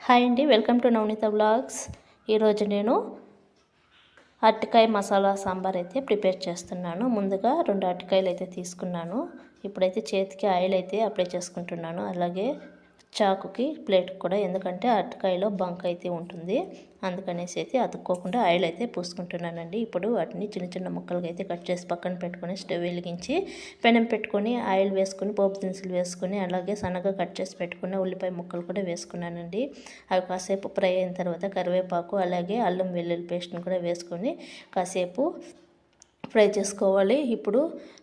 Hi అండి, welcome to Navaneetha vlogs. ఈరోజు నేను అరటికాయ మసాలా సాంబార్ అయితే ప్రిపేర్ చేస్తున్నాను. ముందుగా 2 అరటికాయలు అయితే తీసుకున్నాను. ఇప్పుడైతే చేతికి ఆయిల్ అయితే అప్లై చేసుకుంటున్నాను. అలాగే చాకుకి ప్లేట్ కూడా, ఎందుకంటే అరటికాయలో బంక్ అయితే ఉంటుంది, అందుకనేసి అయితే అతుక్కోకుండా ఆయిల్ అయితే పూసుకుంటున్నానండి. ఇప్పుడు వాటిని చిన్న చిన్న ముక్కలుగా అయితే కట్ చేసి పక్కన పెట్టుకొని స్టవ్ వెలిగించి పెనం పెట్టుకొని ఆయిల్ వేసుకొని పోపు దినుసులు వేసుకొని అలాగే సన్నగా కట్ చేసి పెట్టుకున్న ఉల్లిపాయ ముక్కలు కూడా వేసుకున్నానండి. అవి కాసేపు ఫ్రై అయిన తర్వాత కరివేపాకు అలాగే అల్లం వెల్లుల్లి పేస్ట్ని కూడా వేసుకొని కాసేపు ఫ్రై చేసుకోవాలి. ఇప్పుడు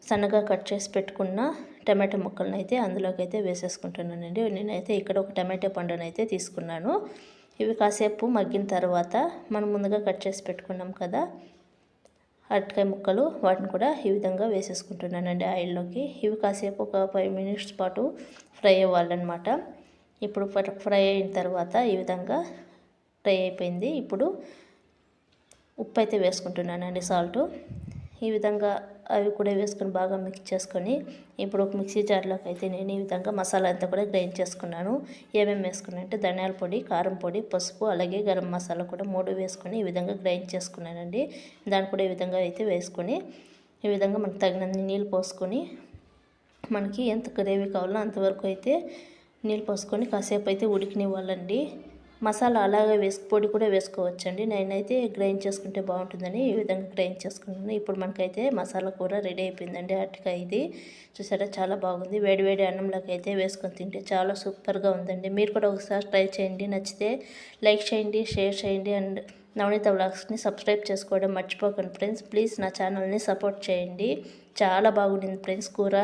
సన్నగా కట్ చేసి పెట్టుకున్న టమాటా ముక్కలను అయితే అందులోకి అయితే వేసేసుకుంటున్నానండి. నేనైతే ఇక్కడ ఒక టమాటా పండును అయితే తీసుకున్నాను. ఇవి కాసేపు మగ్గిన తర్వాత మనం ముందుగా కట్ చేసి పెట్టుకున్నాం కదా అరటికాయ ముక్కలు, వాటిని కూడా ఈ విధంగా వేసేసుకుంటున్నానండి ఆయిల్లోకి. ఇవి కాసేపు ఒక 5 మినిట్స్ పాటు ఫ్రై అవ్వాలన్నమాట. ఇప్పుడు ఫ్రై అయిన తర్వాత ఈ విధంగా ఫ్రై అయిపోయింది. ఇప్పుడు ఉప్పు అయితే వేసుకుంటున్నానండి, సాల్ట్. ఈ విధంగా అవి కూడా వేసుకొని బాగా మిక్స్ చేసుకొని ఇప్పుడు ఒక మిక్సీ జార్లోకి అయితే నేను ఈ విధంగా మసాలా అంతా కూడా గ్రైండ్ చేసుకున్నాను. ఏమేమి వేసుకున్నాను అంటే ధనియాల పొడి, కారం పొడి, పసుపు అలాగే గరం మసాలా కూడా 3 వేసుకొని ఈ విధంగా గ్రైండ్ చేసుకున్నానండి. దాన్ని కూడా ఈ విధంగా అయితే వేసుకొని ఈ విధంగా మనకు తగినన్ని నీళ్ళు పోసుకొని మనకి ఎంత గ్రేవీ కావాలో అంతవరకు అయితే నీళ్ళు పోసుకొని కాసేపు అయితే ఉడికినివ్వాలండి. మసాలా అలాగే పొడి కూడా వేసుకోవచ్చండి. నేనైతే గ్రైండ్ చేసుకుంటే బాగుంటుందని ఈ విధంగా గ్రైండ్ చేసుకున్నాను. ఇప్పుడు మనకైతే మసాలా కూర రెడీ అయిపోయిందండి. అరటికాయ ఇది చూసారా, చాలా బాగుంది. వేడి వేడి అన్నంలోకి అయితే వేసుకొని తింటే చాలా సూపర్గా ఉందండి. మీరు కూడా ఒకసారి ట్రై చేయండి. నచ్చితే లైక్ చేయండి, షేర్ చేయండి అండ్ నవనీత వ్లాగ్స్ని సబ్స్క్రైబ్ చేసుకోవడం మర్చిపోకండి ఫ్రెండ్స్. ప్లీజ్ నా ఛానల్ని సపోర్ట్ చేయండి. చాలా బాగుండింది ఫ్రెండ్స్ కూర.